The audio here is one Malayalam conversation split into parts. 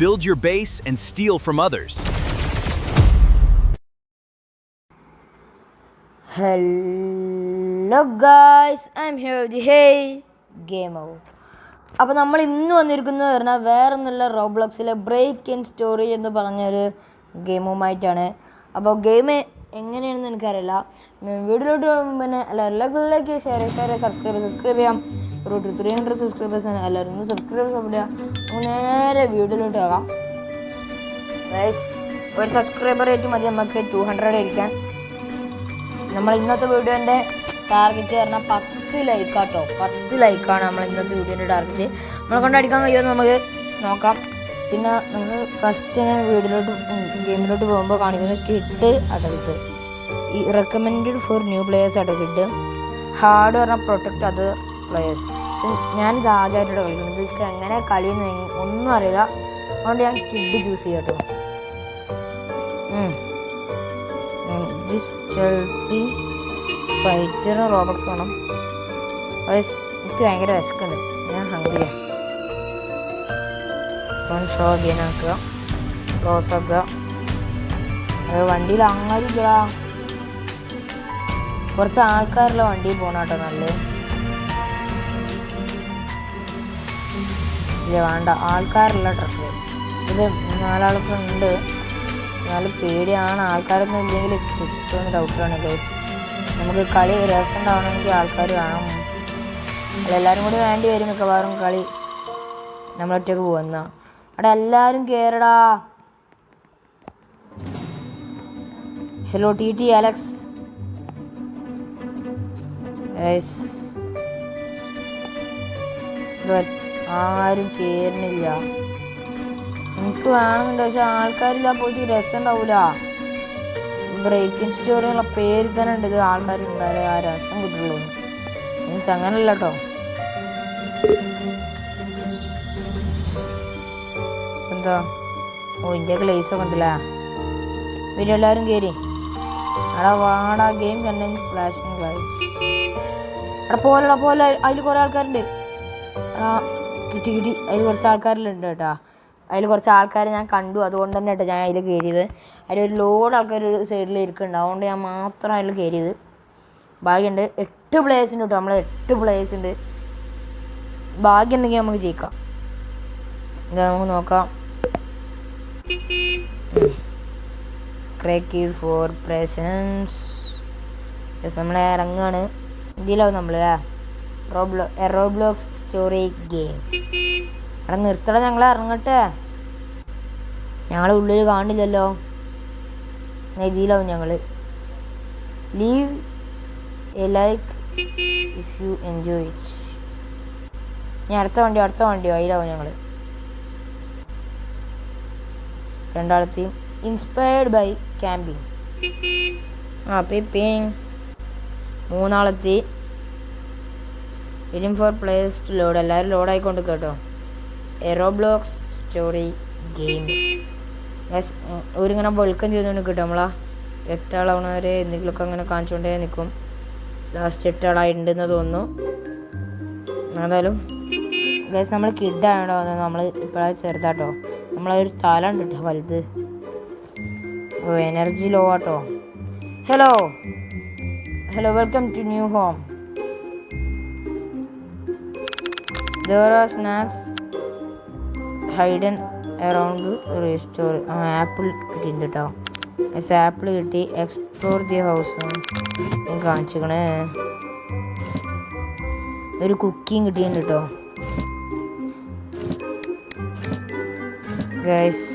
build your base and steal from others. Hello guys, I'm here with the Hey Gamer. അപ്പോൾ നമ്മൾ ഇന്ന് വന്നിരിക്കുന്നത് പറഞ്ഞാൽ വേറെ ഒന്നുമില്ല, റോബ്ലോക്സിലെ ബ്രേക്ക് ഇൻ സ്റ്റോറി എന്ന് പറഞ്ഞൊരു ഗെയിമുമായിട്ടാണ്. അപ്പോൾ ഗെയിം എങ്ങനെയാണെന്ന് എനിക്കറിയില്ല. വീഡിയോയിലോട്ട് പിന്നെ എല്ലാവർക്കും ഷെയർ സബ്സ്ക്രൈബ് ചെയ്യാം. ഒരു 300 സബ്സ്ക്രൈബേഴ്സാണ്. എല്ലാവരും ഒന്ന് സബ്സ്ക്രൈബ് ചെയ്യാം. നേരെ വീഡിയോയിലോട്ട് ആകാം. ഒരു സബ്സ്ക്രൈബർ റേറ്റ് മതി നമുക്ക് 200 അടിക്കാൻ. നമ്മൾ ഇന്നത്തെ വീഡിയോൻ്റെ ടാർഗറ്റ് പറഞ്ഞാൽ 10 ലൈക്കാട്ടോ. 10 ലൈക്കാണ് നമ്മൾ ഇന്നത്തെ വീഡിയോൻ്റെ ടാർഗറ്റ്. നമ്മളെ കൊണ്ട് അടിക്കാൻ കഴിയുമെന്ന് നമുക്ക് നോക്കാം. പിന്നെ നമ്മൾ ഫസ്റ്റ് ഗെയിമിലോട്ട് പോകുമ്പോൾ കാണിക്കുന്നത് കിഡ് അഡൽട്ട്, ഈ recommended for new players adult, hard പറഞ്ഞാൽ പ്രൊട്ടക്റ്റ് അതർ പ്ലെയേഴ്സ്. ഞാൻ ഇത് ആദ്യമായിട്ടാണ് കളിക്കുന്നത്. എനിക്ക് എങ്ങനെ കളിയെന്ന് ഒന്നും അറിയില്ല. അതുകൊണ്ട് ഞാൻ കിഡ് ചൂസ് ചെയ്യാം കേട്ടോ. ഫൈറ്ററും റോബക്സ് വേണം. എനിക്ക് ഭയങ്കര വിശക്കുണ്ട്, ഞാൻ ഹംഗ്രിയാണ്. ഷോ ഗെയിൻ ആക്കുക, ക്ലോസ് ആക്കുക. വണ്ടിയിൽ അങ്ങനെ ഇല്ല, കുറച്ച് ആൾക്കാരുള്ള വണ്ടിയിൽ പോകണം കേട്ടോ. നല്ലത് ഇല്ല, വേണ്ട, ആൾക്കാരുള്ള ട്രക്ക്. ഇത് 4 ആൾക്ക് ഉണ്ട്. എന്നാലും പേടിയാണ്, ആൾക്കാരൊന്നും ഇല്ലെങ്കിൽ കിട്ടുമെന്ന് ഡൗട്ടാണ് ഗൈസ്. നമുക്ക് കളി രസം ഉണ്ടാവണമെങ്കിൽ ആൾക്കാർ വേണം. എല്ലാവരും കൂടി വേണ്ടി വരും മിക്കവാറും കളി. നമ്മളൊറ്റക്ക് പോകുന്ന അവിടെ എല്ലാവരും കയറടാ. Hello T Alex. ആരും കയറണില്ല. എനിക്ക് വേണമെന്നുണ്ട്, പക്ഷെ ആൾക്കാരില്ല, പോയിട്ട് രസം ഉണ്ടാവൂല. ബ്രേക്കിംഗ് സ്റ്റോറി എന്നുള്ള പേര് തന്നെ ഉണ്ട്. ഇത് ആൾക്കാരുണ്ടായാലേ ആ രസം കിട്ടുള്ളൂ. മീൻസ് അങ്ങനല്ല കേട്ടോ. എന്താ ഇന്ത്യക്ക് ലൈസൊക്കെ ഉണ്ടല്ലേ. പിന്നെ എല്ലാവരും കയറി അവിടെ വാടാ. Game contains flashing lights. അവിടെ പോലെ അതിൽ കുറേ ആൾക്കാരുണ്ട്. കിട്ടി. അതിൽ കുറച്ച് ആൾക്കാരിലുണ്ട് കേട്ടോ. അതിൽ കുറച്ച് ആൾക്കാർ ഞാൻ കണ്ടു, അതുകൊണ്ട് തന്നെ കേട്ടോ ഞാൻ അതിൽ കയറിയത്. അതിലൊരു ലോഡ് ആൾക്കാർ ഒരു സൈഡിൽ ഇരിക്കുന്നുണ്ട്, അതുകൊണ്ട് ഞാൻ മാത്രം അതിൽ കയറിയത്. ഭാഗ്യമുണ്ട്. 8 പ്ലേയേഴ്സ് ഉണ്ട് കേട്ടോ. നമ്മൾ 8 പ്ലേയേഴ്സ് ഉണ്ട്. ഭാഗ്യം ഉണ്ടെങ്കിൽ നമുക്ക് ജയിക്കാം. എന്താ നമുക്ക് നോക്കാം. ക്രേക്കി ഫോർ പ്രസൻസ്. നമ്മൾ ഇറങ്ങുകയാണ്. ഇതിലാവും നമ്മളല്ലേ റോബ്ലോക്സ് സ്റ്റോറി ഗെയിം. അവിടെ നിർത്തട, ഞങ്ങൾ ഇറങ്ങട്ടെ. ഞങ്ങളെ ഉള്ളിൽ കാണില്ലല്ലോ. ഇതിലാവും ഞങ്ങൾ. Leave a like if you enjoy it. ഞാൻ അടുത്ത വണ്ടിയോ അതിലാവും ഞങ്ങൾ. രണ്ടാളത്തെയും ഇൻസ്പയർഡ് ബൈ ക്യാമ്പിങ്. പിപ്പിങ്. മൂന്നാളത്തെ waiting for players to load. എല്ലാവരും ലോഡായിക്കൊണ്ട് കേട്ടോ. Roblox story game. ഒരിങ്ങനെ വെൽക്കം ചെയ്തുകൊണ്ട് കിട്ടും. നമ്മളാ 8 ആളാവണവരെ എന്തെങ്കിലുമൊക്കെ അങ്ങനെ കാണിച്ചുകൊണ്ടേ നിൽക്കും. ലാസ്റ്റ് 8 ആളായിട്ടുണ്ടെന്ന് തോന്നുന്നു. എന്തായാലും ഗൈസ് നമ്മൾ കിഡാണോ വന്നത്. നമ്മൾ ഇപ്പോഴാണ് ചെറുതാട്ടോ. നമ്മളൊരു തല ഉണ്ട് കേട്ടോ വലുത്. എനർജി ലോ ആട്ടോ. Hello welcome to new home. there are snacks hidden around restore. Apple കിട്ടിയിട്ടുണ്ട് കേട്ടോ. ആപ്പിൾ കിട്ടി. എക്സ്പ്ലോർ ദി ഹൗസ് കാണിച്ചിക്കണേ. ഒരു കുക്കിങ് കിട്ടിയിട്ടുണ്ട് കേട്ടോ ഗൈസ്.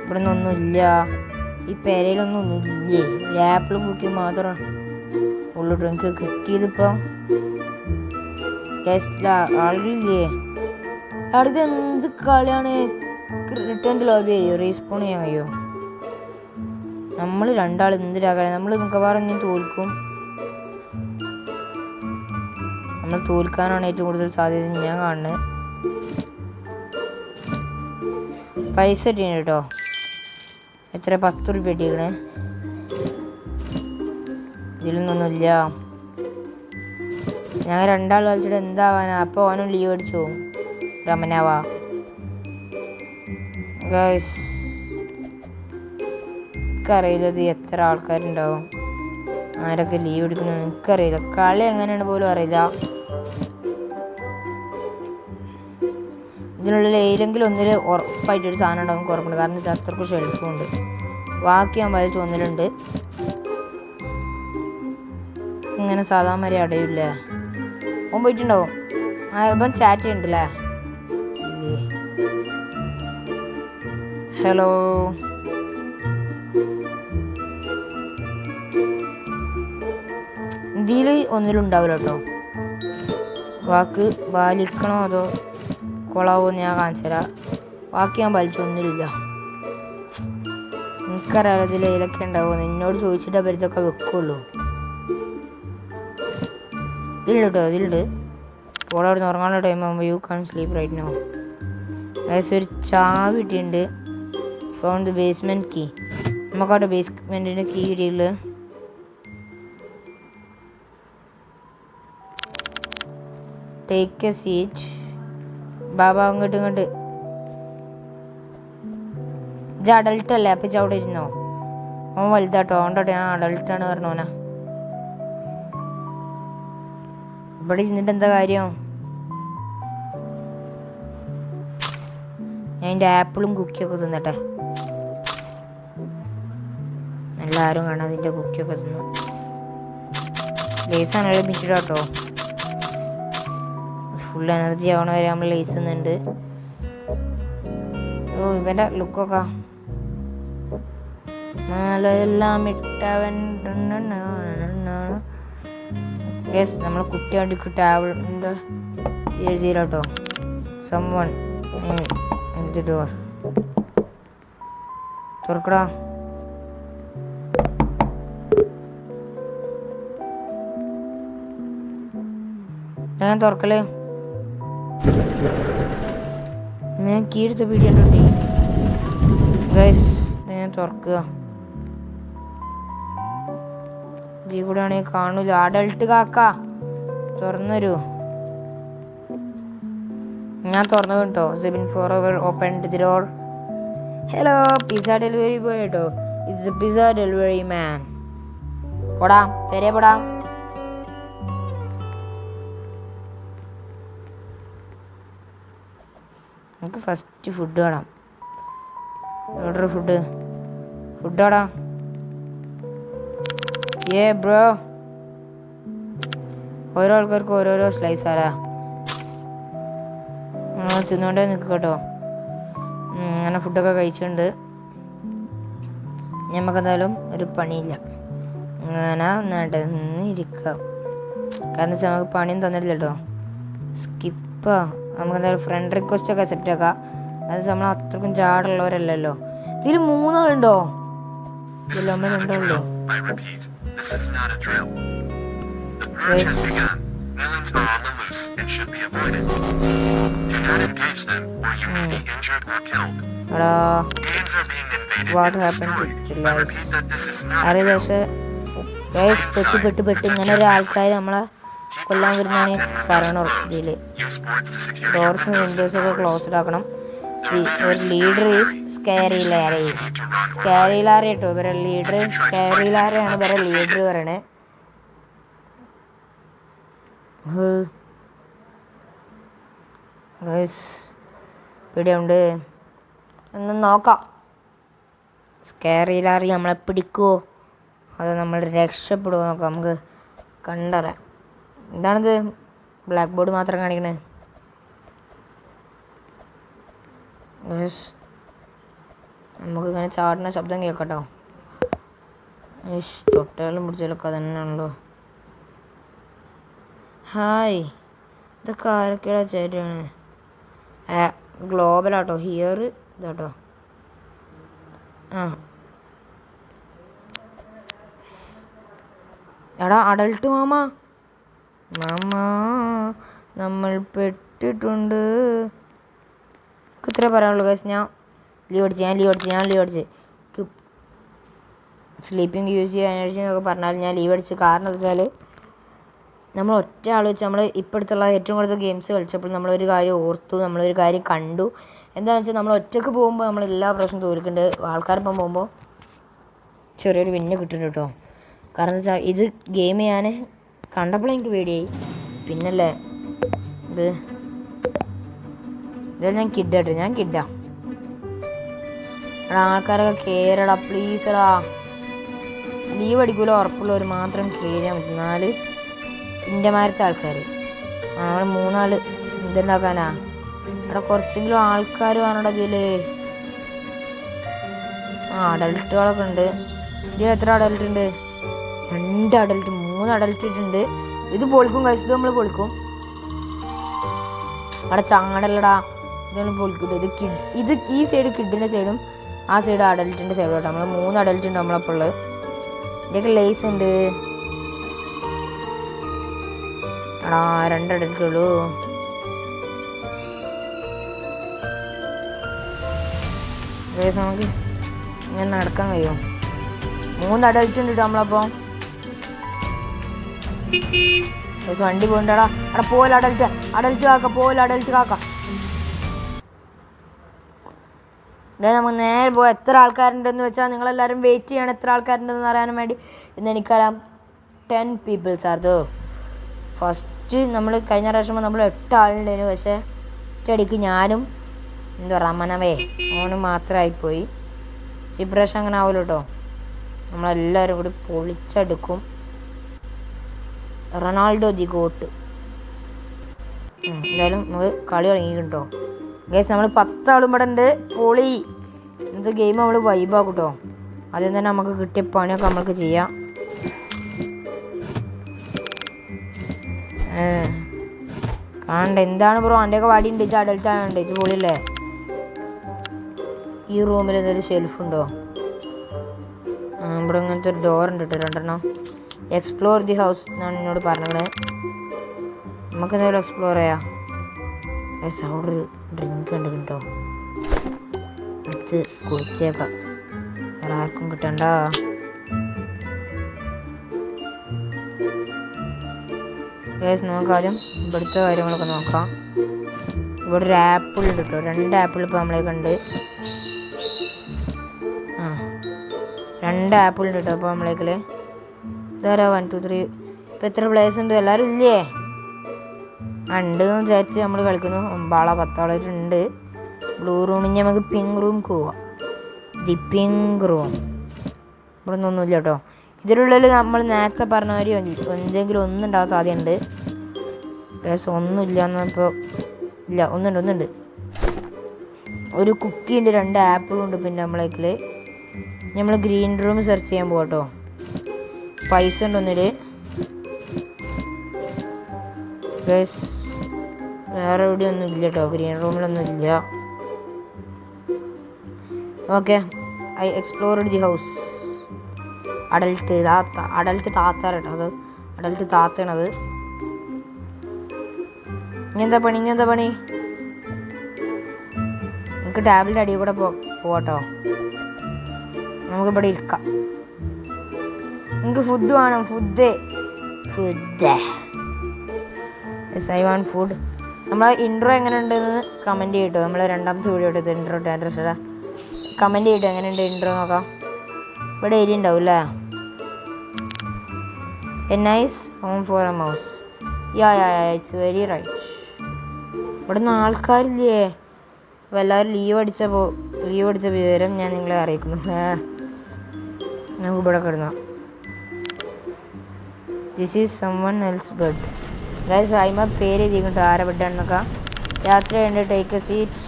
ഇവിടെ നിന്നൊന്നുമില്ല, ഈ പെരയിലൊന്നും ഇല്ലേ. ഒരു ആപ്പിളും കുക്കി മാത്രം ഉള്ളു എനിക്ക് കിട്ടിയതിപ്പോൾ. ആളില്ലേ അടുത്ത്. എന്ത് കളിയാണ്. റിട്ടേൺ ലോബി ചെയ്യോ, റീസ്പോൺ ചെയ്യാൻ കഴിയോ? നമ്മൾ 2 ആൾ എന്തിനാ നമ്മൾ മിക്കവാറും ഇനി തോൽക്കും. നമ്മൾ തോൽക്കാനാണ് ഏറ്റവും കൂടുതൽ സാധ്യത ഞാൻ കാണുന്നത്. പൈസ കിട്ടീന് കേട്ടോ. എത്ര 10 രൂപ കിട്ടിയേക്കണേ. ഇതിലൊന്നൊന്നുമില്ല. ഞങ്ങൾ 2 ആൾ കളിച്ചിട്ട് എന്താവാനാ. അപ്പോൾ അവനും ലീവ് അടിച്ചു പോകും. രമനാവാ ഗൈസ് എനിക്കറിയില്ല ഇത് എത്ര ആൾക്കാരുണ്ടാവും, ആരൊക്കെ ലീവ് എടുക്കുന്നു എനിക്കറിയില്ല. കളി എങ്ങനെയാണ് പോലും അറിയില്ല. ഇതിനുള്ളിൽ ഏതെങ്കിലും ഒന്നിൽ ഉറപ്പായിട്ടൊരു സാധനം ഉണ്ടാവും കുറവുണ്ട്, കാരണം അത്രക്കും ഷെൽഫും ഉണ്ട്. ബാക്കി ഞാൻ വലിച്ച് ഒന്നിലുണ്ട്. ഇങ്ങനെ സാധാരണ അടയില്ലേ, ഓൻ പോയിട്ടുണ്ടാവും. ഇപ്പം ചാറ്റ് ചെയ്യുന്നുണ്ടല്ലേ. ഹലോ ഇതിൽ ഒന്നിലും ഉണ്ടാവില്ല കേട്ടോ. വാക്ക് വലിക്കണോ അതോ കൊളാവോ ഞാൻ കാണിച്ചു തരാം. ബാക്കി ഞാൻ വലിച്ചൊന്നിലില്ല. എനിക്കറിയാലോ ഇതിൽ ഏതൊക്കെ ഉണ്ടാവുമെന്ന്. എന്നോട് ചോദിച്ചിട്ട് അവരിതൊക്കെ വെക്കുള്ളൂ. ഇതിലുണ്ട് കേട്ടോ, ഇതിലുണ്ട്. ഇപ്പോൾ അവിടെ നിന്ന് ഉറങ്ങാനുള്ള ടൈം ആകുമ്പോൾ you can sleep right now. ഏകദേശം ഒരു ചാവി കിട്ടിയിട്ടുണ്ട്. From the basement key. നമുക്കവിടെ ബേസ്മെൻറ്റിൻ്റെ കീ കിട്ടിയിട്ടുള്ളത്. Take a seat. ബാബ അങ്ങോട്ട് ഇങ്ങോട്ട്. ഇത് അഡൾട്ട് അല്ലേ, അപ്പം അവിടെ ഇരുന്നോ. അവൻ വലുതാട്ടോ, അതുകൊണ്ടോട്ടെ ഞാൻ അഡൾട്ടാണ് പറഞ്ഞോനാ. ഇവിടെ ഇരുന്നിട്ട് എന്താ കാര്യം? ഞാൻ എൻ്റെ ആപ്പിളും കുക്കിയൊക്കെ തിന്നട്ടെ. എല്ലാവരും കാണാം അതിൻ്റെ കുക്കിയൊക്കെ തിന്നു. ലേസാണല്ലോ മിറ്റിടാട്ടോ. ഫുൾ എനർജി ആവണ വരെ നമ്മൾ ലേസ് തിന്നുന്നുണ്ട്. ഓ ഇവൻ്റെ ലുക്കൊക്കെ എല്ലാം ഇട്ടവൻ. യെസ് നമ്മൾ കുട്ടി വണ്ടിക്ക് ടാബിളിൻ്റെ എഴുതിയിട്ടോ. സംവൺ എന്ത് ഡോർ തുറക്കടാ. ഞാൻ തുറക്കലേ. ഞാൻ കീ എടുത്ത പീടിയുണ്ടോ ഗൈസ്. ഞാൻ തുറക്കുക. ഇതിൽ കൂടെ ആണെങ്കിൽ കാണൂല. അഡൾട്ട് കാക്ക തുറന്നു തരൂ. ഞാൻ തുറന്നു കേട്ടോ. 7 open the door. Hello pizza delivery boy കേട്ടോ. ഇറ്റ്സ് എ പിസ്സ ഡെലിവറി മാൻ. പോടാ പെരേ പോടാ. നമുക്ക് ഫസ്റ്റ് ഫുഡ് വേണം. ഓർഡർ ഫുഡ് ആടാ. ബ്രോ ഓരോ ആൾക്കാർക്ക് ഓരോരോ സ്ലൈസ് ആരാ തിന്നോണ്ടേ നിൽക്കുക കേട്ടോ. അങ്ങനെ ഫുഡൊക്കെ കഴിച്ചിട്ടുണ്ട്. നമുക്കെന്തായാലും ഒരു പണിയില്ല, അങ്ങനെ നടന്ന് ഇരിക്കാം. കാരണം വെച്ചാൽ നമുക്ക് പണിയും തന്നിട്ടില്ല കേട്ടോ. സ്കിപ്പാ. നമുക്കെന്തായാലും ഫ്രണ്ട് റിക്വസ്റ്റ് ഒക്കെ അക്സെപ്റ്റ് ആക്കാം. അത് നമ്മൾ അത്രക്കും ചാടുള്ളവരല്ലല്ലോ. ഇതിൽ 3 ആളുണ്ടോ? ഇതിൽ നമ്മൾ 2 ആളുണ്ടോ? This is not a drill. The purge has begun. Villains are on the loose and should be avoided. Do not engage them or you may be injured or killed. Games are being invaded and destroyed. I repeat that this is not a drill. പെട്ട് ഇങ്ങനെ ഒരു ആൾക്കാർ നമ്മളെ കൊല്ലാൻ വരുന്നതാണ് പറയണോ. ഇതിൽ ഡോർസും വിൻഡോസൊക്കെ ക്ലോസ്ഡ് ആക്കണം. ഒരു leader is scary Larry. Scary Larry കേട്ടോ ഇവരെ ലീഡർ. സ്കാരി ലാരിയാണ് ഇവരെ ലീഡർ പറയണേ. പിടിയുണ്ട് ഒന്ന് നോക്കാം. സ്കാരി ലാരി നമ്മളെ പിടിക്കുമോ അതോ നമ്മൾ രക്ഷപ്പെടുമോ നോക്കാം. നമുക്ക് കണ്ടറിയാം. എന്താണിത് ബ്ലാക്ക് ബോർഡ് മാത്രം കാണിക്കണേ. നമുക്ക് ഇങ്ങനെ ചാടുന്ന ശബ്ദം കേൾക്കട്ടോ. തൊട്ടകളും പിടിച്ചാലൊക്കെ തന്നെയാണല്ലോ. ഹായ് ഇതൊക്കെ ആരൊക്കെയാ ചേട്ടാണ്? ഗ്ലോബലാട്ടോ. ഹിയർ ഇതാട്ടോ. എടാ അഡൾട്ട് മാമ നമ്മൾ പെട്ടിട്ടുണ്ട്. ഇത്ര പറയാനുള്ളൂ ഗൈസ്. ഞാൻ ലീവ് അടിച്ച് സ്ലീപ്പിംഗ് യൂസ് ചെയ്യുക എനർജി എന്നൊക്കെ പറഞ്ഞാൽ ഞാൻ ലീവ് അടിച്ച്. കാരണം എന്താ വെച്ചാൽ നമ്മൾ ഒറ്റ ആൾ വെച്ച് നമ്മൾ ഇപ്പോഴത്തുള്ള ഏറ്റവും കൂടുതൽ ഗെയിംസ് കളിച്ചപ്പോൾ നമ്മളൊരു കാര്യം ഓർത്തു, നമ്മളൊരു കാര്യം കണ്ടു. എന്താണെന്ന് വെച്ചാൽ നമ്മൾ ഒറ്റയ്ക്ക് പോകുമ്പോൾ നമ്മൾ എല്ലാ പ്രാവശ്യം തോൽക്കുന്നുണ്ട്. ആൾക്കാരിപ്പം പോകുമ്പോൾ ചെറിയൊരു വിന്ന് കിട്ടുന്നുണ്ട് കേട്ടോ. കാരണം എന്താ വെച്ചാൽ ഇത് ഗെയിം ഞാൻ കണ്ടപ്പോഴേ എനിക്ക് പേടിയായി. പിന്നല്ലേ ഇത് ഞാൻ കിഡാട്ടോ, ഞാൻ കിഡാ. എടാ ആൾക്കാരൊക്കെ കയറടാ പ്ലീസടാ. ലീവ് അടിക്കൂല ഉറപ്പുള്ളവർ മാത്രം കയറിയാൽ മതി. 4 ഇന്ത്യമാരത്തെ ആൾക്കാർ. നമ്മൾ 3-4 ഇതുണ്ടാക്കാനാ. അവിടെ കുറച്ചെങ്കിലും ആൾക്കാർ വേണടാ ഇതിൽ. അഡൽട്ടുകളൊക്കെ ഉണ്ട്. ഇതിൽ എത്ര അഡൽട്ട് ഉണ്ട്? 2 അഡൽട്ട് 3 അഡൽട്ട് ഇട്ടുണ്ട്. ഇത് പൊളിക്കും, കഴിച്ചത് നമ്മൾ പൊളിക്കും. അവിടെ ചാടല്ലടാ, ഇതൊന്നും പൊളിക്കൂട്ടോ. ഇത് ഈ സൈഡ് കിഡിൻ്റെ സൈഡും ആ സൈഡ് അഡൽട്ടിൻ്റെ സൈഡും കേട്ടോ. നമ്മൾ 3 അഡൽട്ട് ഉണ്ട് നമ്മളപ്പോൾ ഉള്ളത്. ഇതിൻ്റെയൊക്കെ ലേസ് ഉണ്ട്. എടാ 2 അഡൽട്ടുള്ളൂ. നമുക്ക് ഇങ്ങനെ നടക്കാൻ കഴിയും. 3 അഡൽട്ട് ഉണ്ട് കേട്ടോ നമ്മളപ്പോൾ. വണ്ടി പോയിട്ടാടാ. അവിടെ പോലെ അഡൽട്ട് കാക്ക, പോലെ അഡൽട്ട് കാക്ക. ഇതേ നമുക്ക് നേരെ പോയി. എത്ര ആൾക്കാരുണ്ടെന്ന് വെച്ചാൽ നിങ്ങളെല്ലാവരും വെയിറ്റ് ചെയ്യണം എത്ര ആൾക്കാരുണ്ടെന്ന് അറിയാൻ വേണ്ടി. ഇന്ന് എനിക്കറിയാം 10 പീപ്പിൾസ് ആർത്തോ. ഫസ്റ്റ് നമ്മൾ കഴിഞ്ഞ പ്രാവശ്യം നമ്മൾ 8 ആളുണ്ടായിരുന്നു. പക്ഷേ ഒറ്റയടിക്ക് ഞാനും റമനവേ ഓനും മാത്രമായിപ്പോയി. ഈ പ്രാവശ്യം അങ്ങനെ ആവുമല്ലോ കേട്ടോ. നമ്മളെല്ലാവരും കൂടി പൊളിച്ചെടുക്കും. Ronaldo the got. എന്തായാലും നമുക്ക് കളി തുടങ്ങിയിട്ടുണ്ടോ ഗൈസ്. നമ്മൾ 10 ആളും ഇവിടെ ഉണ്ട്. പൊളി. ഇന്നത്തെ ഗെയിം നമ്മൾ വൈബാക്കും കേട്ടോ. ആദ്യം തന്നെ നമുക്ക് കിട്ടിയ പണിയൊക്കെ നമ്മൾക്ക് ചെയ്യാം. കാണണ്ട എന്താണ് ബ്രോ എൻ്റെയൊക്കെ വടി ഉണ്ട്. അഡൽട്ടാണ് ഇത് പൊളിയല്ലേ. ഈ റൂമിൽ എന്തൊരു ഷെൽഫുണ്ടോ? ഇവിടെ ഇങ്ങനത്തെ ഒരു ഡോർ ഉണ്ട് കേട്ടോ. 2 എക്സ്പ്ലോർ ദി ഹൗസ് എന്നാണ് എന്നോട് പറഞ്ഞത്. നമുക്ക് എന്തായാലും എക്സ്പ്ലോർ ചെയ്യാം. അവിടെ ഒരു ഡ്രിങ്ക് ഉണ്ട് കേട്ടോ. അത് കുടിച്ചേക്കാം. വേറെ ആർക്കും കിട്ടണ്ട. നമുക്ക് ആദ്യം ഇവിടുത്തെ കാര്യങ്ങളൊക്കെ നോക്കാം. ഇവിടെ ഒരു ആപ്പിൾ ഉണ്ട് കേട്ടോ. 2 ആപ്പിൾ ഇപ്പോൾ നമ്മളെ കണ്ട്. 2 ആപ്പിൾ ഉണ്ട് കേട്ടോ ഇപ്പോൾ നമ്മളേക്കിൽ. ഇതാരാ 1 2 3. ഇപ്പം എത്ര പ്ലേയേഴ്സ് ഉണ്ട്? എല്ലാവരും ഇല്ലേ? ഉണ്ടെന്ന് വിചാരിച്ച് നമ്മൾ കളിക്കുന്നു. 10 ആളായിട്ടുണ്ട്. ബ്ലൂ റൂമിൽ നമുക്ക് പിങ്ക് റൂമിൽ പോവാം. The pink room. ഇവിടെ ഒന്നുമില്ല കേട്ടോ. ഇതിലുള്ളിൽ നമ്മൾ നേരത്തെ പറഞ്ഞ മാതിരി എന്തെങ്കിലും ഒന്നുണ്ടാവാൻ സാധ്യതയുണ്ട്. കേസ് ഒന്നുമില്ല എന്നിപ്പോൾ ഇല്ല. ഒന്നുണ്ട്. ഒരു കുക്കിയുണ്ട്, 2 ആപ്പിളും ഉണ്ട്. പിന്നെ നമ്മളേക്കിൽ നമ്മൾ ഗ്രീൻ റൂം സെർച്ച് ചെയ്യാൻ പോകാം കേട്ടോ. പൈസ ഉണ്ട് ഒന്നിൽ. ഗൈസ് വേറെ എവിടെയും ഒന്നും ഇല്ല കേട്ടോ. ഗ്രീൻ റൂമിലൊന്നും ഇല്ല. Okay I explored the house. Adult താത്ത കേട്ടോ. അത് അഡൽട്ട് താത്തയാണത്. ഇനി എന്താ പണി? നമുക്ക് ടാബ്ലിൻ്റെ അടിയിൽ കൂടെ പോവാട്ടോ. നമുക്കിവിടെ ഇരിക്കാം. എനിക്ക് ഫുഡ് വേണം. Food I want food. നമ്മളെ ഇൻട്രോ എങ്ങനെ ഉണ്ടെന്ന് കമൻറ്റ് ചെയ്യട്ടോ. നമ്മൾ 2ാമത്തെ വീഡിയോ എടുത്ത് ഇൻട്രോ ഇൻട്രസ്റ്റഡാ. കമൻറ്റ് ചെയ്യട്ടോ എങ്ങനെയുണ്ട് ഇൻട്രോ നോക്കാം. ഇവിടെ ഏരിയ ഉണ്ടാവും അല്ലേ. A nice home for a mouse. Yeah it's very right. ഇവിടെ നിന്ന് ആൾക്കാരില്ലേ. അപ്പോൾ എല്ലാവരും ലീവ് അടിച്ച വിവരം ഞാൻ നിങ്ങളെ അറിയിക്കുന്നു. നമുക്ക് ഇവിടെ കിടന്നാം. This is someone else bed. Guys അയിമ പേര് എഴുതിയിട്ടുണ്ട് ആരെ ബെഡാണെന്നൊക്കെ. രാത്രിയുണ്ട്. Take a seat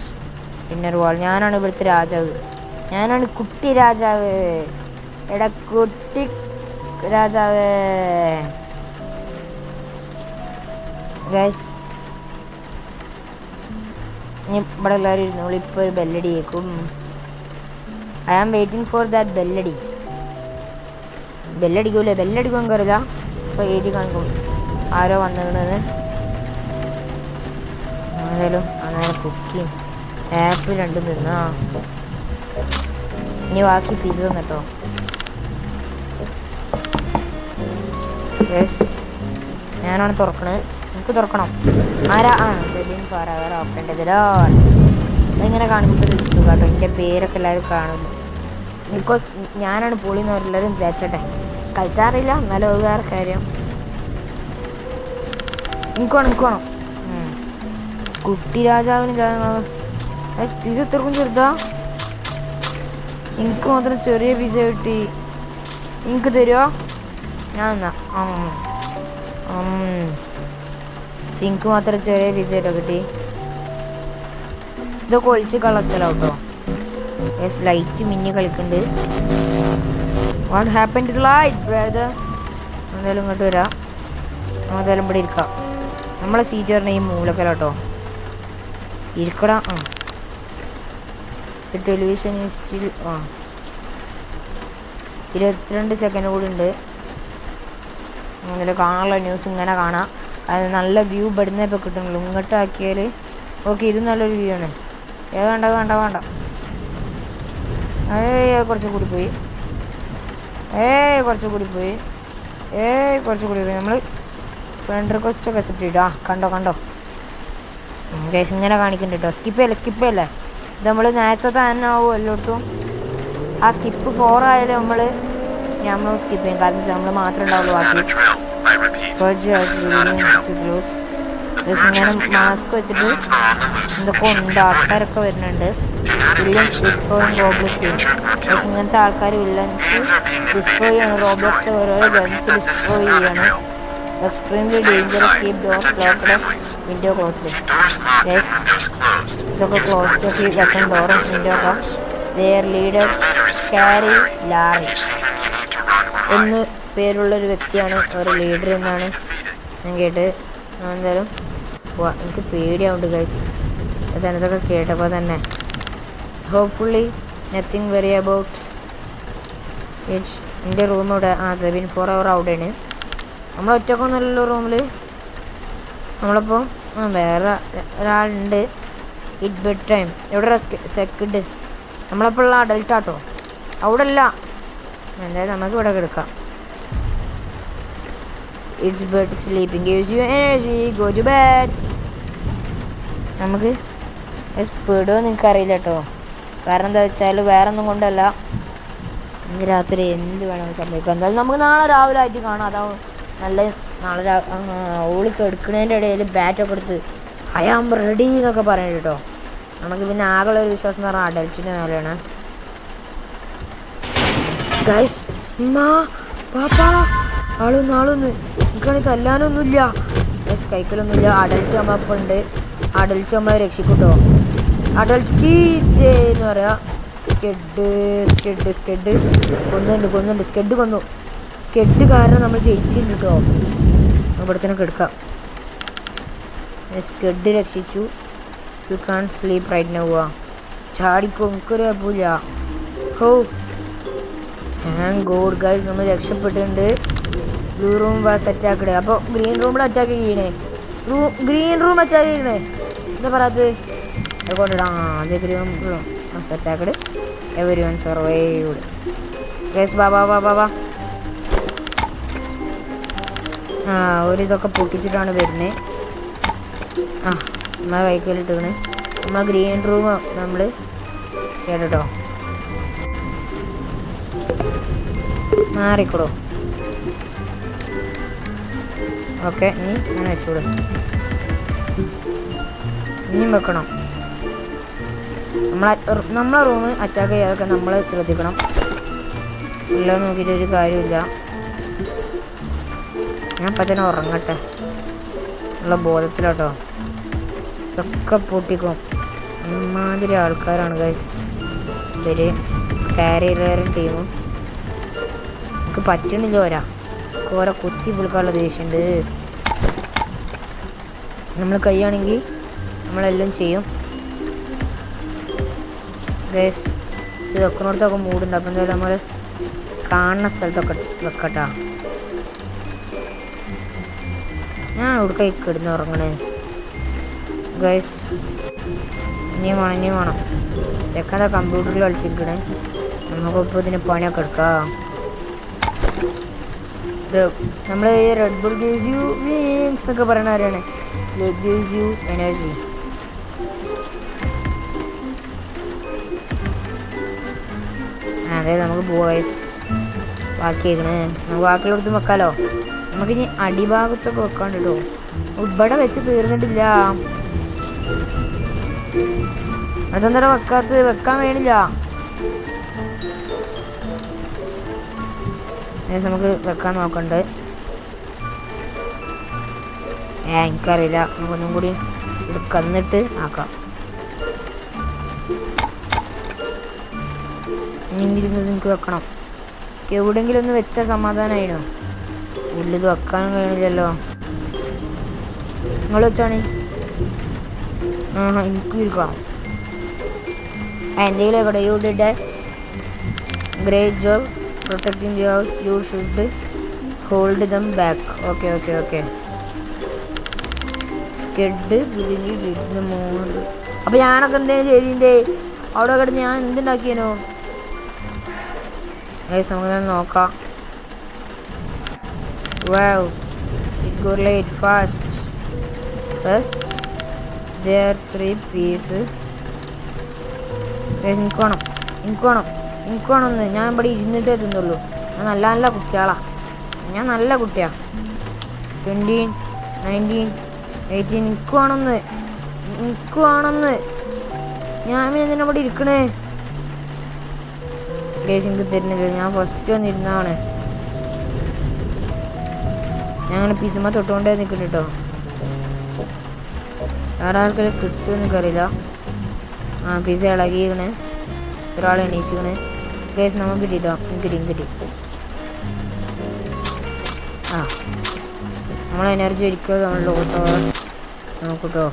inner wall. ഞാനാണ് ഇവിടുത്തെ രാജാവ്. ഞാനാണ് കുട്ടി രാജാവ്. എടാ കുട്ടി രാജാവ്. ഗൈസ് ഇനി ഇവിടെ എല്ലാവരും ഇരുന്നോളൂ. ഇപ്പോൾ ഒരു ബെല്ലടി കേൾക്കും. I am waiting for that ബെല്ലടി. ബെല്ലടിക്കൂലേ? ബെല്ലടിക്കാൻ കയറില്ല. ഇപ്പോൾ എഴുതി കാണിക്കും ആരോ വന്നിരുന്നത്. എന്തായാലും അങ്ങനെ കുക്കിയും ആപ്പിൾ 2 തിന്നാ. ഇനി ബാക്കി പിസ്സ തന്നിട്ടോ. യെസ് ഞാനാണ് തുറക്കണത്. എനിക്ക് തുറക്കണം. ആരാ? സെബിൻ ഫാറ ഓപ്പേണ്ടതിലോ. അതിങ്ങനെ കാണുമ്പോൾ ഒരു സുഖം കേട്ടോ. എൻ്റെ പേരൊക്കെ എല്ലാവരും കാണുന്നു. ബിക്കോസ് ഞാനാണ് പൊളിന്ന് എല്ലാവരും വിചാരിച്ചട്ടെ. കളിച്ചാറില്ല, എന്നാലും അത് വേറെ കാര്യം. എനിക്ക് വേണം. കുട്ടി രാജാവിന് പിസ എത്രക്കും ചെറുതാ. എനിക്ക് മാത്രം ചെറിയ പിസ കിട്ടി. എനിക്ക് തരുമോ? ഞാൻ എന്നാ എനിക്ക് മാത്രം ചെറിയ പിസ കേട്ടോ കിട്ടി. ഇതൊക്കെ ഒളിച്ച് കള സ്ഥലം കേട്ടോ. ലൈറ്റ് മിന്നി കളിക്കുന്നുണ്ട്. What happen to the light brother? എന്തായാലും ഇങ്ങോട്ട് വരാം. എന്തായാലും ഇവിടെ ഇരിക്കാം. നമ്മളെ സീറ്റ് പറഞ്ഞാൽ ഈ മൂലക്കലോട്ടോ. ഇരിക്കടാ. ടെലിവിഷൻ സ്റ്റിൽ 22 സെക്കൻഡ് കൂടി ഉണ്ട്. അങ്ങനെ കാണാനുള്ള ന്യൂസ് ഇങ്ങനെ കാണാം. അത് നല്ല വ്യൂ ഇവിടുന്ന് ഇപ്പോൾ കിട്ടുന്നുള്ളൂ. ഇങ്ങോട്ട് ആക്കിയാൽ ഓക്കെ, ഇത് നല്ലൊരു വ്യൂ ആണ്. വേണ്ട കുറച്ച് കൂടി പോയി. കുറച്ച് കൂടി പോയി. നമ്മൾ ഫ്രണ്ട് റിക്വസ്റ്റ് ഒക്കെ അക്സെപ്റ്റ് ചെയ്തു. കണ്ടോ കേസ് ഇങ്ങനെ കാണിക്കുന്നുണ്ട് കേട്ടോ. സ്കിപ്പ് ചെയ്യല്ലേ. ഇത് നമ്മൾ നേരത്തെ തന്നെ ആവും എല്ലായിടത്തും. ആ സ്കിപ്പ് 4 ആയാലും നമ്മൾ സ്കിപ്പ് ചെയ്യും. കാരണം നമ്മൾ മാത്രമേ ഉണ്ടാവുള്ളൂ. ഇങ്ങനെ മാസ്ക് വെച്ചിട്ട് എന്തൊക്കെ ഉണ്ട്. ആൾക്കാരൊക്കെ വരുന്നുണ്ട്. Villains destroying Roblox game. ഇങ്ങനത്തെ ആൾക്കാർ വില്ലൻസ് ഡിസ്ട്രോയ് ചെയ്യാണ്. റോബ്ലോക്സ് ഓരോരോ ഗൺസ് ഡിസ്ട്രോയ് ചെയ്യാണ്. Extremely dangerous. Keep doors locked, window closed. ഇതൊക്കെ ക്ലോസ് വെക്കാൻ ഡോറും വിൻഡോ ഒക്കെ. their leader സ്കാരി ലാറി എന്ന് പേരുള്ളൊരു വ്യക്തിയാണ് ഒരു ലീഡർ എന്നാണ് ഞാൻ കേട്ട്. എന്തായാലും എനിക്ക് പേടിയാവുണ്ട് ഗൈസ് ഇതൊക്കെ കേട്ടപ്പോൾ തന്നെ. Hopefully nothing very about it's. എൻ്റെ റൂം ഇവിടെ സെബിൻ 4 hour അവിടെയാണ്. നമ്മൾ ഒറ്റക്കൊന്നുമല്ലല്ലോ റൂമിൽ. നമ്മളിപ്പോൾ വേറെ ഒരാളുണ്ട്. It bed time. എവിടെ സെക്കൻഡ് നമ്മളപ്പോൾ ഉള്ള അഡൽട്ടാട്ടോ. അവിടെ അല്ല. എന്തായാലും നമുക്ക് ഇവിടെ കിടക്കാം. It's bed sleeping gives you energy. Go to bed. നമുക്ക് പെടുമോ എനിക്കറിയില്ല കേട്ടോ. കാരണം എന്താ വെച്ചാൽ വേറെ ഒന്നും കൊണ്ടല്ല. ഇന്ന് രാത്രി എന്ത് വേണമെന്ന് സംഭവിക്കാം. എന്തായാലും നമുക്ക് നാളെ രാവിലെ ആയിട്ട് കാണാം. അതാവും നല്ല. നാളെ ഓളിക്ക് എടുക്കുന്നതിൻ്റെ ഇടയിൽ ബാറ്റൊക്കെ എടുത്ത് ഐ ആം റെഡി എന്നൊക്കെ പറയണം കേട്ടോ. നമുക്ക് പിന്നെ ആകെയുള്ള ഒരു വിശ്വാസം എന്ന് പറഞ്ഞാൽ അഡൽറ്റിൻ്റെ മേലെയാണ്. ഗൈസ് പാപ്പാ ആളൊന്ന് എനിക്കാണെങ്കിൽ തല്ലാനൊന്നുമില്ല. ഗൈസ് കൈക്കലൊന്നുമില്ല. അഡൽറ്റ് നമ്മളപ്പോൾ ഉണ്ട്. അഡൽറ്റ് നമ്മളെ രക്ഷിക്കൂട്ടോ. അഡൽറ്റ് കീച്ചേ എന്ന് പറയാം. സ്കെഡ് കൊന്നുണ്ട്. സ്കെഡ് കൊന്നു. സ്കെഡ് കാരണം നമ്മൾ ജയിച്ചിട്ടുണ്ട് കേട്ടോ. ഇവിടെ തന്നെ കിടക്കാം. സ്കെഡ് രക്ഷിച്ചു. You can sleep right now. ചാടിക്കോ, എനിക്കൊരു കുഴപ്പമില്ല. ഹോ താങ്ക് ഗോഡ് ഗൈസ് നമ്മൾ രക്ഷപ്പെട്ടിട്ടുണ്ട്. Blue room was attacked. അപ്പോൾ ഗ്രീൻ റൂമിൽ അറ്റാക്ക് ചെയ്യണേ. ഗ്രീൻ റൂം അറ്റാക്ക് ചെയ്യണേ എന്താ പറയാത്തത്? അതുകൊണ്ടിടാ അതേ green room was attacked. Everyone survived. Guys ബാബാ ഒരിതൊക്കെ പൊട്ടിച്ചിട്ടാണ് വരുന്നത്. നമ്മളെ കൈക്കലിട്ടിക്കണേ. നമ്മളെ ഗ്രീൻ റൂം നമ്മൾ ചേട്ടോ മാറിക്കോളൂ. ഓക്കെ ഇനി ഞാൻ വെച്ചോളൂ. ഇനിയും വെക്കണം. നമ്മളെ റൂം അറ്റാക്ക് ചെയ്യാതൊക്കെ നമ്മൾ ശ്രദ്ധിക്കണം. എല്ലാം നോക്കിയിട്ട് ഒരു കാര്യമില്ല. ഞാൻ ഇപ്പം തന്നെ ഉറങ്ങട്ടെ ഉള്ള ബോധത്തിലാട്ടോ. ഇതൊക്കെ പൊട്ടിക്കും. ഇമാതിരി ആൾക്കാരാണ് ഗൈസ് ഇവര്. സ്കാരിയിലേറും ടീമും എനിക്ക് പറ്റണില്ല. ഓരോ കുത്തി പുളിക്കാനുള്ള ദേഷ്യമുണ്ട്. നമ്മൾ കൈയാണെങ്കിൽ നമ്മളെല്ലാം ചെയ്യും ഗൈസ്. ഇത് വെക്കുന്നിടത്തൊക്കെ മൂടുണ്ട്. അപ്പം എന്തായാലും നമ്മൾ കാണുന്ന സ്ഥലത്തൊക്കെ വെക്കട്ടാ. ഞാൻ ഇവിടെ കൈ കിടന്ന് ഉറങ്ങണേ ഗൈസ്. ഇനിയും വേണം. ചെക്കൻ്റെ കമ്പ്യൂട്ടറിൽ കളിച്ചിരിക്കണേ. നമുക്കിപ്പോൾ ഇതിന് പണിയൊക്കെ എടുക്കാം. നമ്മൾ ഈ red bull gives you wings എന്നൊക്കെ പറയുന്ന ആരാണ്? Sleep gives you energy. അതെ നമുക്ക് ബോയ്സ് ബാക്കിയേക്കണ്. നമുക്ക് ബാക്കിയുള്ളടത്തും വെക്കാലോ. നമുക്കിനി അടിഭാഗത്തൊക്കെ വെക്കാണ്ട് കേട്ടോ. ഇവിടെ വെച്ച് തീർന്നിട്ടില്ല. അതെന്താ വെക്കാൻ കഴിയണില്ല. നമുക്ക് വെക്കാൻ നോക്കണ്ട്. എനിക്കറിയില്ല. നമുക്കൊന്നും കൂടി ഇവിടെ കന്നിട്ട് ആക്കാം. ഇനിയെങ്കിലും നിങ്ങൾക്ക് വെക്കണം. എവിടെയെങ്കിലും ഒന്ന് വെച്ചാൽ സമാധാനമായിരുന്നു. ഉള്ളിത് വെക്കാനും കഴിയണില്ലല്ലോ. നിങ്ങൾ വെച്ചാണ് എനിക്ക് ഇരിക്കണം. എന്തെങ്കിലും ആയിക്കോട്ടെ. You did a great job protecting the house. You should hold them back. Okay okay okay. സ്കെഡ് പിടിച്ച് മോഡ്. അപ്പം ഞാനൊക്കെ എന്തേലും ചെയ്തിൻ്റെ അവിടെ കിടന്ന് ഞാൻ എന്തുണ്ടാക്കിയേനോ? നമുക്ക് നോക്കാം. Wow, it got late fast. First, there are 3 pieces. എനിക്ക് വേണം ഒന്ന്. ഞാൻ ഇവിടെ ഇരുന്നിട്ടേ തിന്നുള്ളൂ. ഞാൻ നല്ല കുട്ടിയാളാ. ഞാൻ നല്ല കുട്ടിയാ. 17, 19, 18. എനിക്ക് വേണമെന്ന്. ഞാൻ പിന്നെ എന്തിനാ ഇവിടെ ഇരിക്കണേ? ഗൈസ് എനിക്ക് തരുന്നില്ല. ഞാൻ ഫസ്റ്റ് വന്നിരുന്നാണ്. ഞാൻ അങ്ങനെ പിസുമ തൊട്ടുകൊണ്ടേ നിൽക്കുന്നു കേട്ടോ. വേറെ ആൾക്കാരെ കിട്ടുമെന്ന് എനിക്കറിയില്ല. പിസ ഇളകിക്കണ്. ഒരാൾ എണീച്ചിക്കണ്. ഗൈസ് നമുക്ക് കിട്ടിട്ടോ. കിട്ടി. നമ്മൾ എനർജി ഒരിക്കലും നമ്മൾ ലോസ് ആവാൻ നോക്കൂട്ടോ.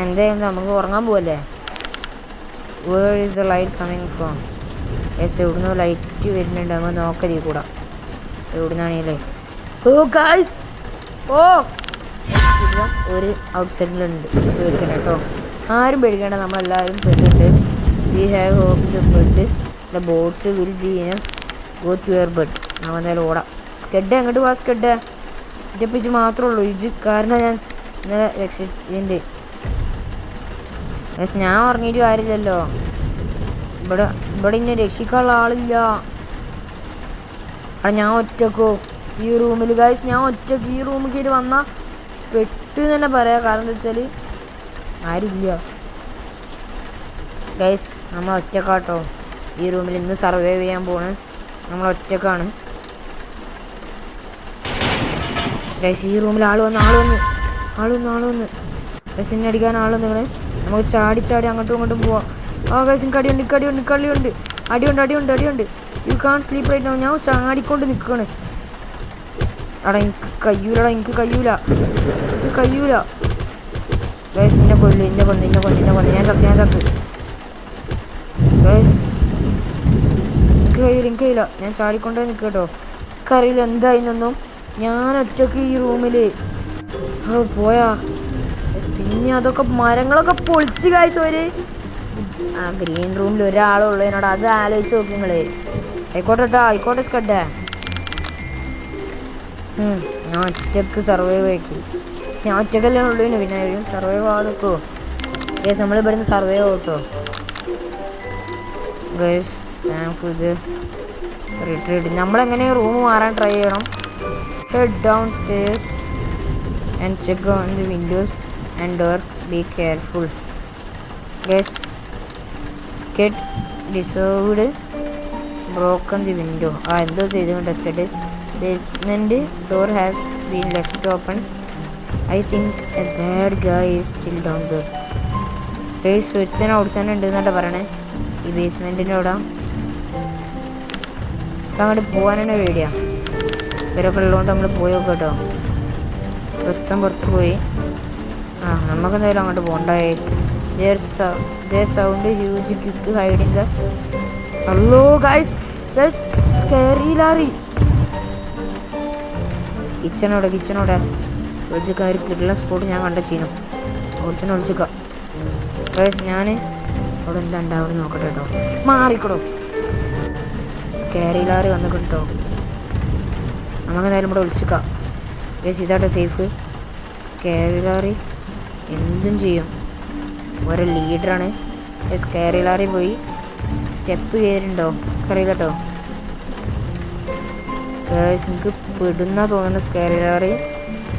എന്തായാലും നമുക്ക് ഉറങ്ങാൻ പോവല്ലേ. Where is the light coming from? Yes, എവിടുന്ന് ലൈറ്റ് വരുന്നുണ്ട്. നമ്മൾ നോക്കരുത് കൂടെ എവിടുന്നാണല്ലേ. ഓ ഗൈസ്, ഒരു ഔട്ട് സൈഡിലുണ്ട്. പേടിക്കണ്ട കേട്ടോ. ആരും പേടിക്കേണ്ട. നമ്മളെല്ലാവരും പെട്ടിട്ടുണ്ട്. We have hope the bed. The bots will be in go to your bed. നമ്മൾ എന്തായാലും ഓടാം. സ്കെഡ് എങ്ങോട്ട് പോവാ? സ്കെഡ് ഇതപ്പിച്ച് മാത്രമേ ഉള്ളൂ ഇജ്. കാരണം ഞാൻ ഇന്നലെ രക്ഷിച്ചിട്ടുണ്ട്. ഞാൻ ഉറങ്ങിയിട്ട് കാര്യമില്ലല്ലോ. ഇവിടെ ഇന്നെ രക്ഷിക്കാനുള്ള ആളില്ല. ഞാൻ ഒറ്റക്കോ ഈ റൂമിൽ? ഗൈസ് ഞാൻ ഒറ്റക്ക് ഈ റൂമിൽ കയറി വന്നാൽ പെട്ട് തന്നെ പറയാം. കാരണം എന്താ വെച്ചാൽ ആരുമില്ല. ഗൈസ് നമ്മൾ ഒറ്റക്കാട്ടോ ഈ റൂമിൽ ഇന്ന് സർവൈവ് ചെയ്യാൻ പോണ്. നമ്മൾ ഒറ്റക്കാണ് ഗൈസ്. ഈ റൂമിൽ ആൾ വന്ന് ഗൈസിനെ അടിക്കാൻ ആൾ വന്നിങ്ങനെ. നമുക്ക് ചാടി അങ്ങോട്ടും ഇങ്ങോട്ടും പോവാം. ഗൈസ് എനിക്ക് അടിയുണ്ട്. U can sleep right now. ഞാൻ ചാടിക്കൊണ്ട് നിൽക്കുകയാണ്. എനിക്ക് കഴിയൂല. ഗൈസ് എന്നെ കൊല്ല്. ഞാൻ ചത്ത്. ഗൈസ് എനിക്ക് കഴിയില്ല. ഞാൻ ചാടിക്കൊണ്ടേ നിൽക്കുക കേട്ടോ. എനിക്കറിയില്ല എന്തായിരുന്നൊന്നും. ഞാൻ ഒറ്റക്ക് ഈ റൂമിൽ പോയാ. പിന്നെ അതൊക്കെ മരങ്ങളൊക്കെ പൊളിച്ച് ഗൈസ്. ഗ്രീൻ റൂമിൽ ഒരാളുള്ളതിനോട് അത് ആലോചിച്ച് നോക്കി നിങ്ങള്. ആയിക്കോട്ടെ സ്കഡേ. ഞാൻ ഒറ്റക്ക് സർവൈവ് ആക്കി. ഞാൻ ഒറ്റക്കല്ലേ ഉള്ളതിന് പിന്നെ സർവൈവ് ആവാൻ നിൽക്കുമോ? ഗൈസ് നമ്മൾ ഇവിടുന്ന് സർവൈവ് ആവട്ടോ. ഗൈസ് താങ്ക്ഫുൾ ഇത് റിട്രീറ്റ്. നമ്മളെങ്ങനെ റൂം മാറാൻ ട്രൈ ചെയ്യണം. Head down stairs and check on the windows and door. Be careful. Guys സ്കെഡ് ഡിസോർവ്ഡ് ബ്രോക്കൺ ദി വിൻഡോ. എന്തോ ചെയ്തുകൊണ്ട് സ്കെഡ്. Basement door has been left open. I think a bad guy is still down there. ഗൈസ് ഒരുത്തനെ അവിടെ തന്നെ ഉണ്ട് എന്നാണ് പറയണേ ഈ ബേസ്മെൻറ്റിൻ്റെ അവിടെ. അങ്ങോട്ട് പോകാൻ തന്നെ പേടിയാ. ഇവരൊക്കെ ഉള്ളതുകൊണ്ട് നമ്മൾ പോയി നോക്കാം കേട്ടോ. പുറത്ത് പോയി. നമുക്കെന്തായാലും അങ്ങോട്ട് പോകണ്ടായി. Sound huge quick hiding the. Hello guys scary Larry. കിച്ചണോടെ ഒളിച്ചിക്കാൻ ഒരു കിട്ടുന്ന സ്പോട്ട് ഞാൻ കണ്ട ചെയ്യുന്നു. അവിടെ ഒളിച്ചിക്കാം ഗൈസ്. ഞാൻ അവിടെ എന്താ ഉണ്ടാവും നോക്കട്ടെ കേട്ടോ. മാറിക്കടോ. സ്കേറി ലാറി വന്ന് കിട്ടോ. നമുക്ക് എന്തായാലും ഇവിടെ വിളിച്ചിക്കാം. ഗൈസ് ഇതാട്ടോ സേഫ്. സ്കെയറി ലാറി എന്തും ചെയ്യും. ഓരോ ലീഡറാണ്. സ്കെയറി ലാറി പോയി സ്റ്റെപ്പ് കയറിയിട്ടുണ്ടോ അറിയില്ല കേട്ടോ. ഗൈസ് എനിക്ക് പെടുന്ന തോന്നുന്നു സ്കെയറി ലാറി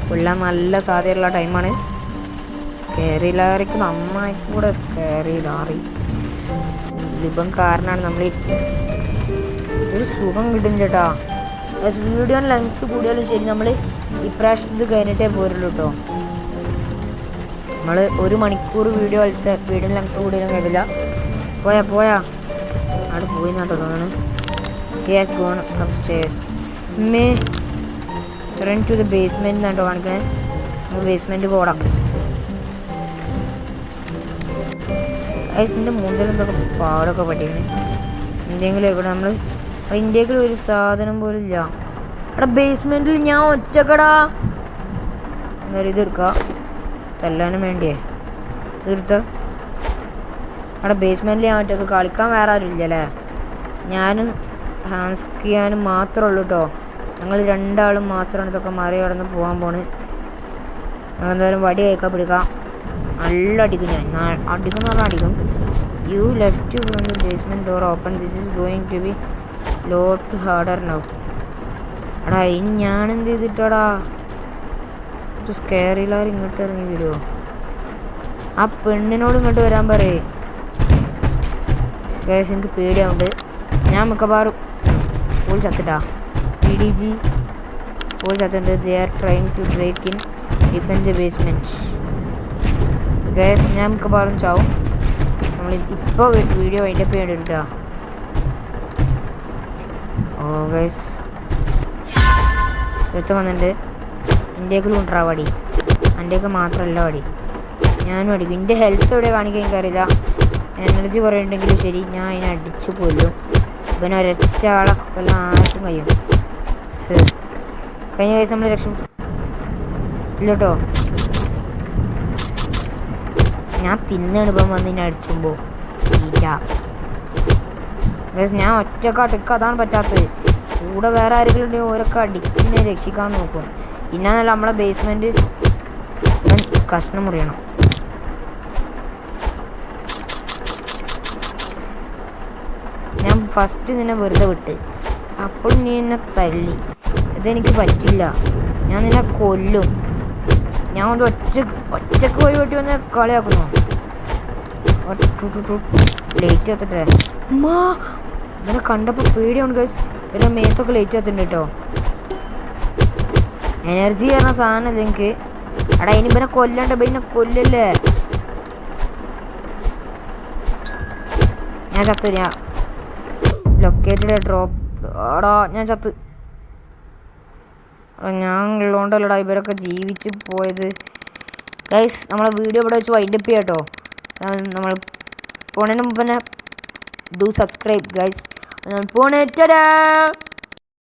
കൊള്ളാൻ നല്ല സാധ്യതയുള്ള ടൈമാണ്. സ്കെയറി ലാറിക്ക് നന്നായി കൂടെ സ്കെയറി ലാറി ഇപ്പം കാരണമാണ് നമ്മൾ ഒരു സുഖം കിട്ടും ചേട്ടാ. വീഡിയോ ലെങ്ത് കൂടിയാലും ശരി നമ്മൾ ഇപ്രാവശ്യം ഇത് കഴിഞ്ഞിട്ടേ പോരുള്ളൂ കേട്ടോ. നമ്മൾ 1 മണിക്കൂർ വീഡിയോ കളിച്ചാൽ വീഡിയോ ലെങ്ത് കൂടിയാലും കഴിയില്ല. പോയാ അവിടെ പോയി എന്നാട്ടോ തോന്നുന്നു. Yes gone upstairs may run to the basement എന്നാട്ടോ കാണിക്കണേ. നമ്മൾ ബേസ്മെൻറ്റ് പോടാം. ഐസിൻ്റെ മുന്നിൽ എന്തൊക്കെ പാടൊക്കെ പറ്റിയാണ്. എന്തെങ്കിലും ഇവിടെ നമ്മൾ ഇന്ത്യയിൽ ഒരു സാധനം പോലും ഇല്ല. അവിടെ ബേസ്മെൻറ്റിൽ ഞാൻ ഒറ്റക്കടാ. എന്നാലും ഇത് എടുക്കുക തല്ലാനും വേണ്ടിയേ തീർത്ത. അവിടെ ബേസ്മെൻറ്റിൽ ഞാൻ ഒറ്റക്ക് കളിക്കാൻ വേറെ ആരും ഇല്ലല്ലേ. ഞാനും ഹാൻസ്കിയാനും മാത്രമേ ഉള്ളൂ കേട്ടോ. ഞങ്ങൾ 2 ആളും മാത്രമാണ് ഇതൊക്കെ മാറി കടന്ന് പോകാൻ പോണ്. എന്തായാലും വടി കയക്കാൻ പിടിക്കാം. നല്ല അടിക്കും ഞാൻ. അടിക്കുന്ന പറഞ്ഞാൽ അടിക്കും. You left from the basement door open. This is going to be lot harder now. എടാ ഇനി ഞാനെന്ത് ചെയ്തിട്ടാടാ. സ്കെയറി ലാറി ഇങ്ങോട്ട് ഇറങ്ങി വരുമോ? ആ പെണ്ണിനോട് ഇങ്ങോട്ട് വരാൻ പറയേ. ഗൈസ് എനിക്ക് പേടിയാവുണ്ട്. ഞാൻ മിക്കവാറും പോയി ചത്തിട്ടാ. PDG പോയി ചത്തുണ്ട്. They are trying to break in defend the basement. Guys ഞാൻ മിക്കവാറും ചാവും. നമ്മൾ ഇപ്പോൾ വീഡിയോ വൈൻഡപ്പ് ചെയ്യേണ്ടി കേട്ടോ. ഓ ഗൈസ് എടുത്ത് വന്നിട്ടുണ്ട്. ഇന്ത്യക്കുള്ളും ഉണ്ടാ വടി. എൻ്റെയൊക്കെ മാത്രമല്ല വടി. ഞാനും അടിക്കും. എൻ്റെ ഹെൽത്ത് എവിടെ കാണിക്കാൻ എനിക്കറിയില്ല. എനർജി പറയുന്നുണ്ടെങ്കിലും ശരി ഞാൻ അതിനെ അടിച്ചു കൊല്ലും. പിന്നെ ഒരൊറ്റ ആളെ കൊല്ലം ആർക്കും കഴിയും. കഴിഞ്ഞ ദിവസം നമ്മൾ രക്ഷപ്പെട്ടു ഇല്ല കേട്ടോ. ഞാൻ തിന്നാണ് ഇപ്പം വന്ന് ഇന്നെ അടിച്ചുമ്പോൾ ഇല്ല. ഞാൻ ഒറ്റക്കാട്ടൊക്കെ അതാണ് പറ്റാത്തത്. കൂടെ വേറെ ആരെങ്കിലും ഉണ്ടെങ്കിൽ ഓരൊക്കെ അടിച്ചിനെ രക്ഷിക്കാൻ നോക്കും. ഇന്നാന്നല്ല നമ്മളെ ബേസ്മെൻറ്റ് കഷ്ണം മുറിയണം. ഞാൻ ഫസ്റ്റ് നിന്നെ വെറുതെ വിട്ട്. അപ്പോൾ നീ എന്നെ തല്ലി. ഇതെനിക്ക് പറ്റില്ല. ഞാൻ നിന്നെ കൊല്ലും. ഞാൻ ഒന്ന് ഒറ്റക്ക് പോയി വെട്ടി വന്ന് കളിയാക്കുന്നു. ലേറ്റ് എത്തട്ടെ. അമ്മാ ഇവനെ കണ്ടപ്പോൾ പേടിയാണ് ഗൈസ്. പിന്നെ മേത്തൊക്കെ ലേറ്റ് എത്തുന്നുണ്ട് കേട്ടോ. എനർജി പറഞ്ഞ സാധനമല്ല എനിക്ക്. എടാ ഇനി പിന്നെ കൊല്ലണ്ട. പിന്നെ കൊല്ലല്ലേ. ഞാൻ ചത്തു. ഞാൻ ലൊക്കേറ്റഡ് ഡ്രോപ്പ്. എടാ ഞാൻ ചത്ത്. ഞാൻ ഉള്ളതുകൊണ്ടല്ലടാ ഇവരൊക്കെ ജീവിച്ച് പോയത്. ഗൈസ് നമ്മളെ വീഡിയോ ഇവിടെ വെച്ച് വൈൻഡപ്പ് ചെയ്യാം കേട്ടോ. നമ്മൾ പോണേന് മുമ്പ് തന്നെ ഡു സബ്സ്ക്രൈബ് ഗൈസ്. പോണേ.